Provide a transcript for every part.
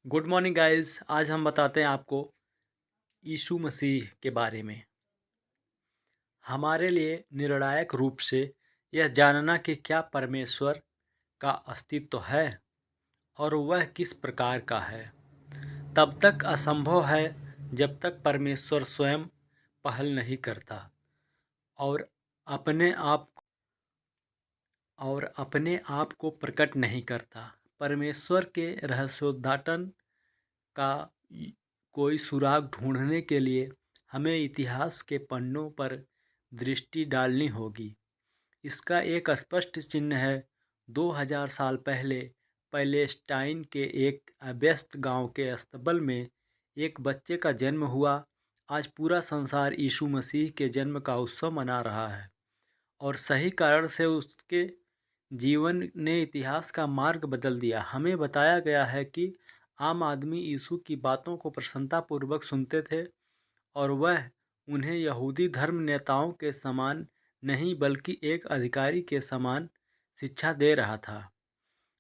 Good morning guys. आज हम बताते हैं आपको यीशु मसीह के बारे में। हमारे लिए निर्णायक रूप से यह जानना कि क्या परमेश्वर का अस्तित्व है और वह किस प्रकार का है तब तक असंभव है जब तक परमेश्वर स्वयं पहल नहीं करता और अपने आप को प्रकट नहीं करता। परमेश्वर के रहस्योद्घाटन का कोई सुराग ढूंढने के लिए हमें इतिहास के पन्नों पर दृष्टि डालनी होगी। इसका एक स्पष्ट चिन्ह है। 2000 साल पहले पैलेस्टाइन के एक अव्यस्त गांव के अस्तबल में एक बच्चे का जन्म हुआ। आज पूरा संसार यीशु मसीह के जन्म का उत्सव मना रहा है और सही कारण से उसके जीवन ने इतिहास का मार्ग बदल दिया। हमें बताया गया है कि आम आदमी यीशु की बातों को प्रसन्नतापूर्वक सुनते थे और वह उन्हें यहूदी धर्म नेताओं के समान नहीं बल्कि एक अधिकारी के समान शिक्षा दे रहा था।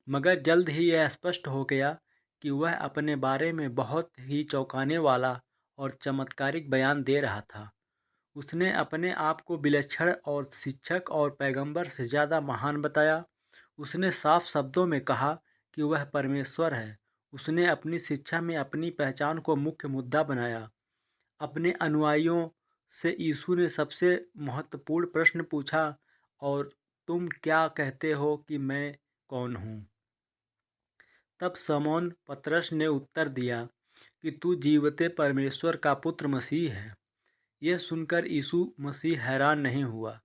मगर जल्द ही यह स्पष्ट हो गया कि वह अपने बारे में बहुत ही चौंकाने वाला और चमत्कारिक बयान दे रहा था। उसने अपने आप को विलक्षण और शिक्षक और पैगंबर से ज़्यादा महान बताया। उसने साफ शब्दों में कहा कि वह परमेश्वर है। उसने अपनी शिक्षा में अपनी पहचान को मुख्य मुद्दा बनाया। अपने अनुयायियों से यीशु ने सबसे महत्वपूर्ण प्रश्न पूछा, और तुम क्या कहते हो कि मैं कौन हूँ? तब शमौन पतरस ने उत्तर दिया कि तू जीवते परमेश्वर का पुत्र मसीह है। यह सुनकर यीशु मसीह हैरान नहीं हुआ,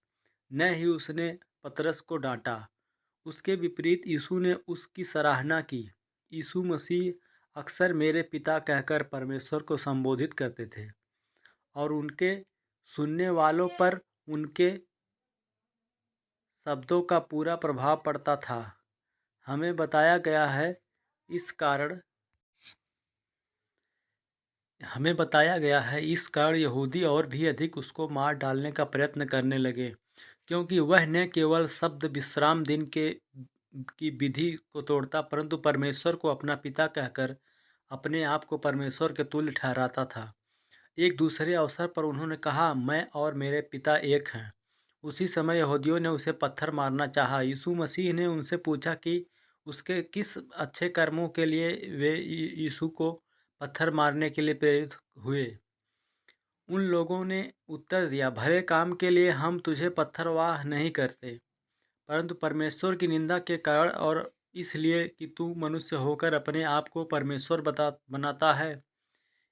न ही उसने पतरस को डांटा। उसके विपरीत यीशु ने उसकी सराहना की। यीशु मसीह अक्सर मेरे पिता कहकर परमेश्वर को संबोधित करते थे और उनके सुनने वालों पर उनके शब्दों का पूरा प्रभाव पड़ता था। हमें बताया गया है इस कारण यहूदी और भी अधिक उसको मार डालने का प्रयत्न करने लगे, क्योंकि वह न केवल शब्द विश्राम दिन की विधि को तोड़ता परंतु परमेश्वर को अपना पिता कहकर अपने आप को परमेश्वर के तुल्य ठहराता था। एक दूसरे अवसर पर उन्होंने कहा, मैं और मेरे पिता एक हैं। उसी समय यहूदियों ने उसे पत्थर मारना चाहा। यीशु मसीह ने उनसे पूछा कि उसके किस अच्छे कर्मों के लिए वे यीशु को पत्थर मारने के लिए प्रेरित हुए। उन लोगों ने उत्तर दिया, भले काम के लिए हम तुझे पत्थरवाह नहीं करते, परंतु परमेश्वर की निंदा के कारण और इसलिए कि तू मनुष्य होकर अपने आप को परमेश्वर बनाता है।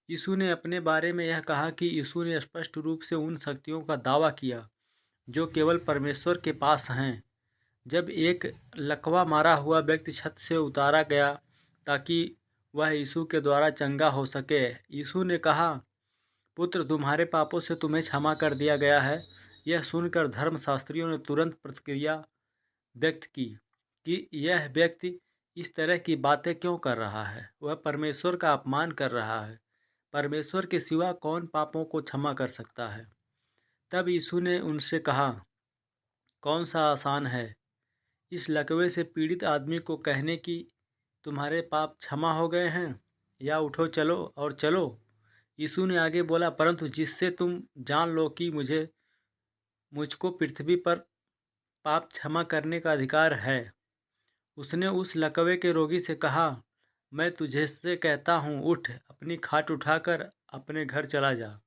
यीशु ने अपने बारे में यह कहा कि यीशु ने स्पष्ट रूप से उन शक्तियों का दावा किया जो केवल परमेश्वर के पास हैं। जब एक लकवा मारा हुआ व्यक्ति छत से उतारा गया ताकि वह यीशु के द्वारा चंगा हो सके, यीशु ने कहा, पुत्र, तुम्हारे पापों से तुम्हें क्षमा कर दिया गया है। यह सुनकर धर्मशास्त्रियों ने तुरंत प्रतिक्रिया व्यक्त की कि यह व्यक्ति इस तरह की बातें क्यों कर रहा है। वह परमेश्वर का अपमान कर रहा है। परमेश्वर के सिवा कौन पापों को क्षमा कर सकता है? तब यीशु ने उनसे कहा, कौन सा आसान है, इस लकवे से पीड़ित आदमी को कहने कि तुम्हारे पाप क्षमा हो गए हैं, या उठो चलो और चलो? यीशु ने आगे बोला, परंतु जिससे तुम जान लो कि मुझको पृथ्वी पर पाप क्षमा करने का अधिकार है। उसने उस लकवे के रोगी से कहा, मैं तुझे से कहता हूँ, उठ, अपनी खाट उठाकर अपने घर चला जा।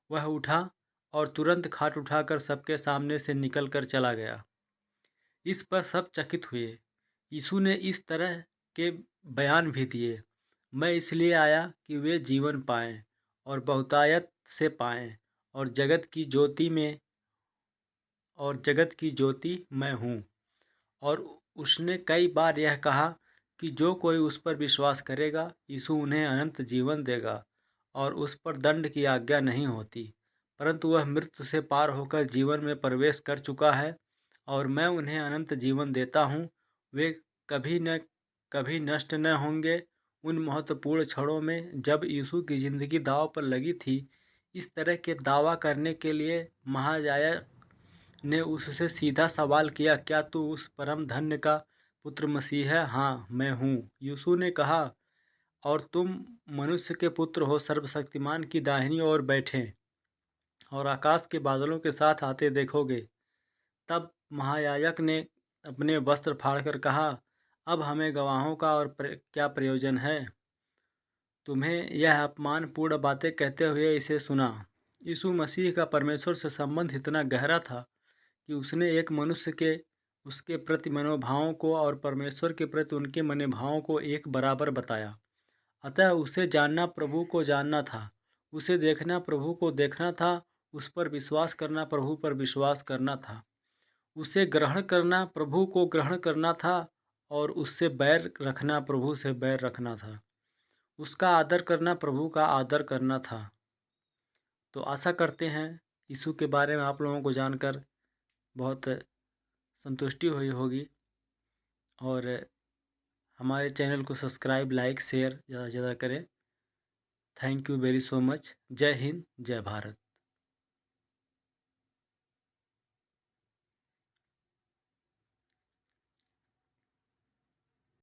वह उठा और तुरंत खाट उठाकर सबके सामने से निकल कर चला गया। इस पर सब चकित हुए। यीशु ने इस तरह के बयान भी दिए, मैं इसलिए आया कि वे जीवन पाएं और बहुतायत से पाएं, और जगत की ज्योति मैं हूँ। और उसने कई बार यह कहा कि जो कोई उस पर विश्वास करेगा, यीशु उन्हें अनंत जीवन देगा और उस पर दंड की आज्ञा नहीं होती, परंतु वह मृत्यु से पार होकर जीवन में प्रवेश कर चुका है और मैं उन्हें अनंत जीवन देता हूँ। वे कभी नष्ट न होंगे। उन महत्वपूर्ण क्षणों में जब यीशु की ज़िंदगी दांव पर लगी थी, इस तरह के दावा करने के लिए महायाजक ने उससे सीधा सवाल किया, क्या तू उस परम धन्य का पुत्र मसीह है? हाँ, मैं हूँ, यीशु ने कहा, और तुम मनुष्य के पुत्र हो, सर्वशक्तिमान की दाहिनी ओर बैठे और आकाश के बादलों के साथ आते देखोगे। तब महायाजक ने अपने वस्त्र फाड़कर कहा, अब हमें गवाहों का और क्या प्रयोजन है? तुम्हें यह अपमानपूर्ण बातें कहते हुए इसे सुना। यीशु मसीह का परमेश्वर से संबंध इतना गहरा था कि उसने एक मनुष्य के उसके प्रति मनोभावों को और परमेश्वर के प्रति उनके मनोभावों को एक बराबर बताया। अतः उसे जानना प्रभु को जानना था, उसे देखना प्रभु को देखना था, उस पर विश्वास करना प्रभु पर विश्वास करना था, उसे ग्रहण करना प्रभु को ग्रहण करना था और उससे बैर रखना प्रभु से बैर रखना था। उसका आदर करना प्रभु का आदर करना था। तो आशा करते हैं यीशु के बारे में आप लोगों को जानकर बहुत संतुष्टि हुई होगी और हमारे चैनल को सब्सक्राइब, लाइक, शेयर ज़्यादा से ज़्यादा करें। Thank you very so much. जय हिंद, जय भारत।